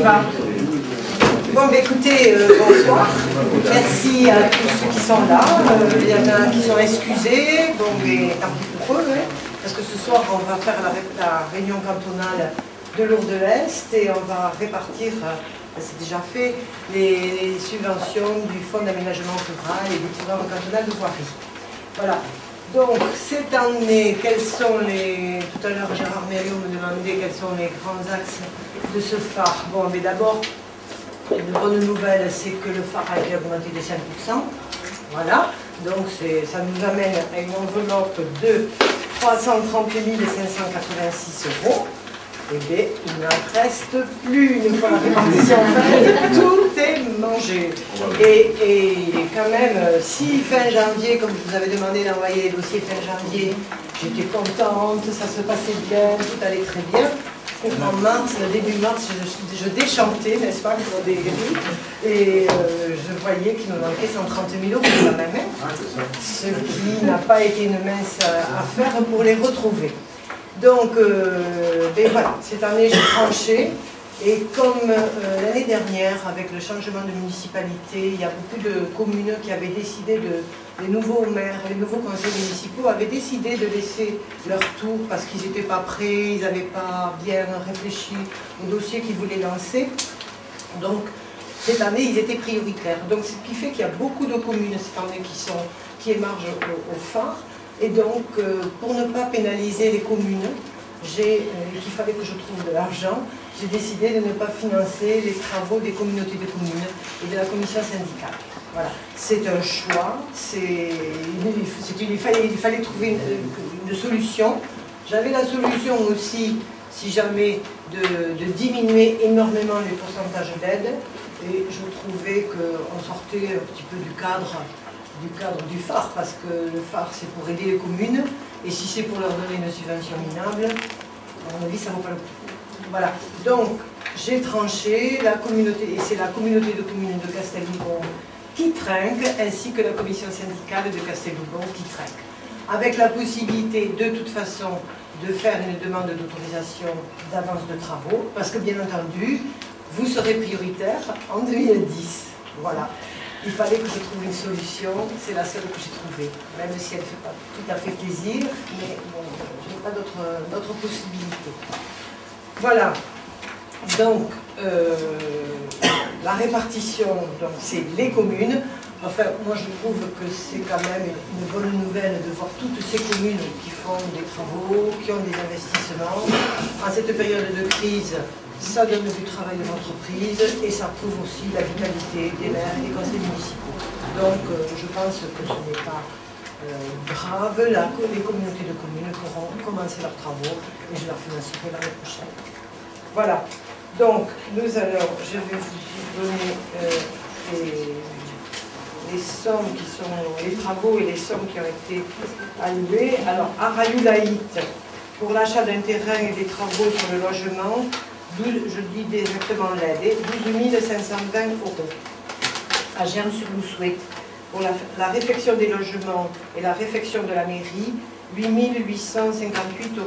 va? Bon, bah, écoutez, bonsoir. Merci à tous ceux qui sont là. Il y en a qui sont excusés. Bon, mais tant pis pour eux, hein, parce que ce soir, on va faire la réunion cantonale de Lourdes-Est et on va répartir, c'est déjà fait, les subventions du Fonds d'aménagement rural et du programme cantonal de voirie. Voilà. Donc, cette année, quels sont les... Tout à l'heure, Gérard Mériot me demandait quels sont les grands axes de ce phare. Bon, mais d'abord, une bonne nouvelle, c'est que le phare a été augmenté de 5%. Voilà. Donc, ça nous amène à une enveloppe de 330 586 €. Eh bien, il n'en reste plus une fois la répartition faite, tout est mangé. Et quand même, si fin janvier, comme je vous avais demandé d'envoyer les dossiers fin janvier, j'étais contente, ça se passait bien, tout allait très bien. En mars, début mars, je déchantais, n'est-ce pas, pour des grilles, et je voyais qu'il me manquait 130 000 € quand même, hein, ce qui n'a pas été une mince affaire pour les retrouver. Donc, ben voilà, cette année j'ai tranché, et comme l'année dernière, avec le changement de municipalité, il y a beaucoup de communes qui avaient décidé les nouveaux maires, les nouveaux conseils municipaux avaient décidé de laisser leur tour parce qu'ils n'étaient pas prêts, ils n'avaient pas bien réfléchi au dossier qu'ils voulaient lancer. Donc, cette année, ils étaient prioritaires. Donc, ce qui fait qu'il y a beaucoup de communes cette année qui émargent au phare. Et donc, pour ne pas pénaliser les communes, qu'il fallait que je trouve de l'argent, j'ai décidé de ne pas financer les travaux des communautés de communes et de la commission syndicale. Voilà. C'est un choix, il fallait trouver une solution. J'avais la solution aussi, si jamais, de diminuer énormément les pourcentages d'aide, et je trouvais qu'on sortait un petit peu du cadre du phare, parce que le phare c'est pour aider les communes, et si c'est pour leur donner une subvention minable, à mon avis ça ne vaut pas le coup. Voilà, donc j'ai tranché, la communauté, et c'est la communauté de communes de Castelboubon qui trinque, ainsi que la commission syndicale de Castelboubon qui trinque, avec la possibilité de toute façon de faire une demande d'autorisation d'avance de travaux, parce que bien entendu, vous serez prioritaire en 2010. Voilà. Il fallait que je trouve une solution, c'est la seule que j'ai trouvée, même si elle ne fait pas tout à fait plaisir, mais bon, je n'ai pas d'autre possibilité. Voilà, donc la répartition, c'est les communes. Enfin, moi je trouve que c'est quand même une bonne nouvelle de voir toutes ces communes qui font des travaux, qui ont des investissements. En cette période de crise, ça donne du travail de l'entreprise et ça prouve aussi la vitalité des maires et des conseils municipaux. Donc je pense que ce n'est pas grave, les communautés de communes pourront commencer leurs travaux et je leur financerai l'année prochaine. Voilà, donc je vais vous donner les sommes qui sont, les travaux et les sommes qui ont été allouées. Alors à Rayou-Laït, pour l'achat d'un terrain et des travaux sur le logement, je dis directement l'aide, 12 520 €. À Germes-sur-Loussuet, pour la réfection des logements et la réfection de la mairie, 8 858 €.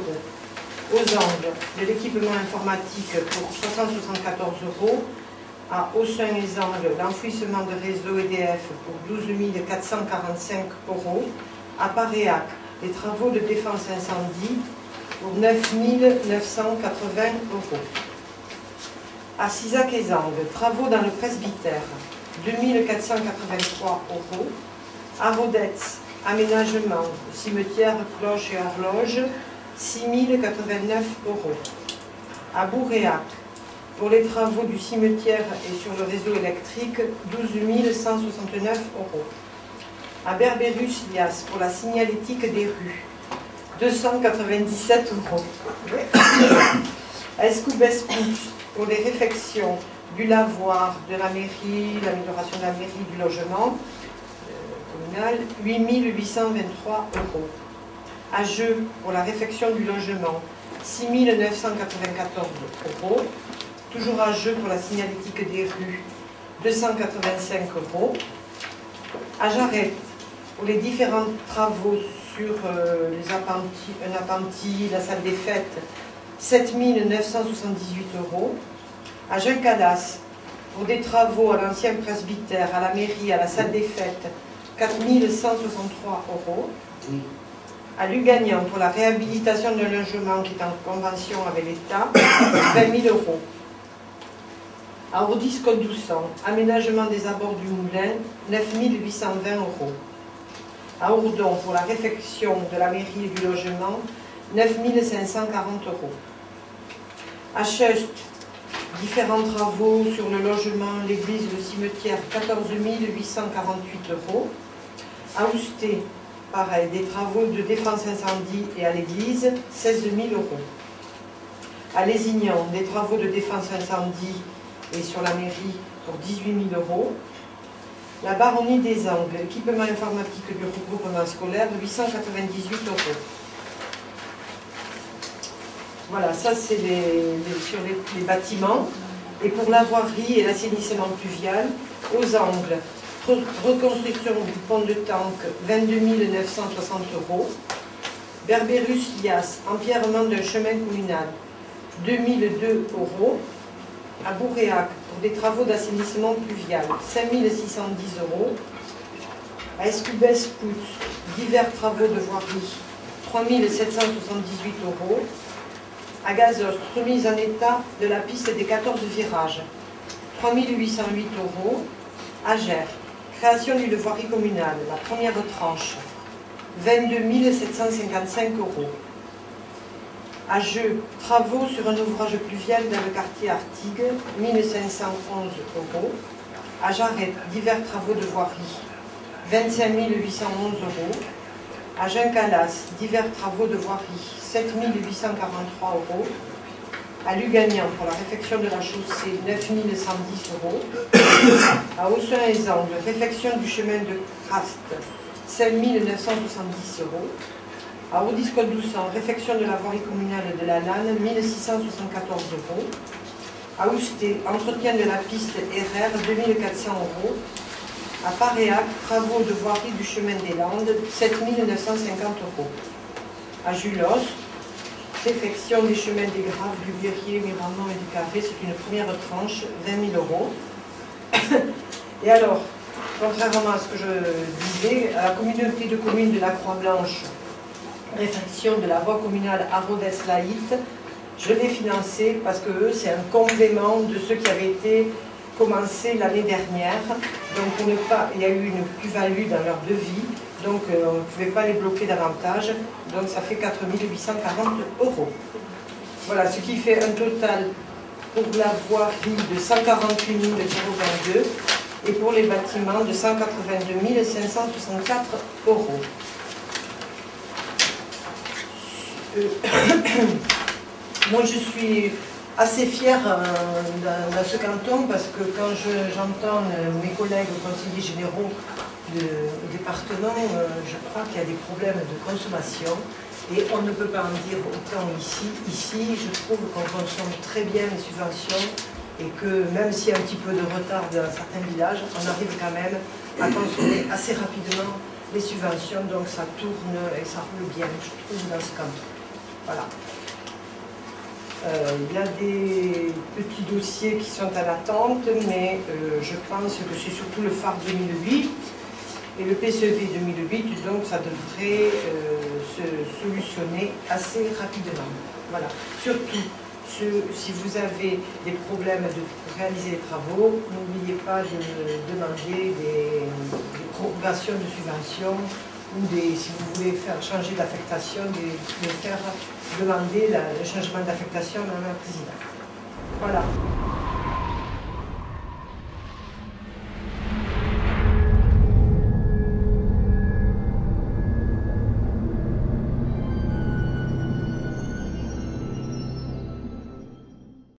Aux Angles, de l'équipement informatique pour 374 €. À Haussin-les-Angles, l'enfouissement de réseau EDF pour 12 445 €. À Paréac, les travaux de défense incendie pour 9 980 €. À Sizac-et-Zangle, travaux dans le presbytère, 2 483 €. À Rodetz, aménagement, cimetière, cloche et horloge, 6 089 €. À Bourréac, pour les travaux du cimetière et sur le réseau électrique, 12 169 €. À Berbérus-Lias, pour la signalétique des rues, 297 €. À Escoubès-Pouce, pour les réfections du lavoir, de la mairie, l'amélioration de la mairie, du logement communal, 8 823 €. À Jeux, pour la réfection du logement, 6 994 €. Toujours à Jeux, pour la signalétique des rues, 285 €. À Jarret, pour les différents travaux sur un appentis, la salle des fêtes, 7 978 €. À Juncalas, pour des travaux à l'ancien presbytère, à la mairie, à la salle des fêtes, 4 163 €. Oui. À Lugagnan, pour la réhabilitation d'un logement qui est en convention avec l'État, 20 000 €. À Ourdis-Côte-Doussan, aménagement des abords du moulin, 9 820 €. À Ourdon, pour la réfection de la mairie et du logement, 9 540 €. À Cheust, différents travaux sur le logement, l'église, le cimetière, 14 848 €. À Ousté, pareil, des travaux de défense incendie et à l'église, 16 000 €. À Lézignan, des travaux de défense incendie et sur la mairie pour 18 000 €. La Baronnie des Angles, équipement informatique du regroupement scolaire, 898 €. Voilà, ça c'est sur les bâtiments. Et pour la voirie et l'assainissement pluvial, aux Angles, reconstruction du pont de Tanque, 22 960 €. Berbérus-Lias, empierrement d'un chemin communal, 2002 €. À Bourréac, pour des travaux d'assainissement pluvial, 5 610 €. À Escubès-Pouts, divers travaux de voirie, 3 778 €. À Gazost, remise en état de la piste des 14 virages, 3 808 €. À Gers, création d'une voirie communale, la première tranche, 22 755 €. À Jeux, travaux sur un ouvrage pluvial dans le quartier Artigues, 1511 €. À Jarret, divers travaux de voirie, 25 811 €. À Juncalas, divers travaux de voirie, 7 843 €. À Lugagnan, pour la réfection de la chaussée, 9 110 €. À Aussin-les-Angles, réfection du chemin de Craste, 5 970 €. À Ourdis-Côte-Doussan, réfection de la voirie communale de la Lanne, 1674 €. À Ousté, entretien de la piste RR, 2400 €. À Paréac, travaux de voirie du chemin des Landes, 7 950 €. À Julos, réfection des chemins des Graves, du Verrier, Miramont et du Carré, c'est une première tranche, 20 000 €. Et alors, contrairement à ce que je disais, à la communauté de communes de la Croix-Blanche, réfection de la voie communale à Rodez-Laït, je l'ai financé parce que eux, c'est un complément de ce qui avait été commencé l'année dernière. Donc il y a eu une plus-value dans leur devis, donc on ne pouvait pas les bloquer davantage. Donc ça fait 4 840 €. Voilà, ce qui fait un total pour la voirie de 148 022 et pour les bâtiments de 182 564 €. Moi, je suis assez fière dans ce canton parce que quand j'entends mes collègues conseillers généraux au département, je crois qu'il y a des problèmes de consommation et on ne peut pas en dire autant ici. Ici, je trouve qu'on consomme très bien les subventions et que même s'il y a un petit peu de retard dans certains villages, on arrive quand même à consommer assez rapidement les subventions, donc ça tourne et ça roule bien, je trouve, dans ce canton. Voilà. Il y a des petits dossiers qui sont à l'attente, mais je pense que c'est surtout le phare 2008 et le PCV 2008, donc ça devrait se solutionner assez rapidement. Voilà. Surtout, si vous avez des problèmes de réaliser les travaux, n'oubliez pas de demander des prorogations de subventions ou si vous voulez faire changer d'affectation, de faire demander le changement d'affectation à la présidente. Voilà.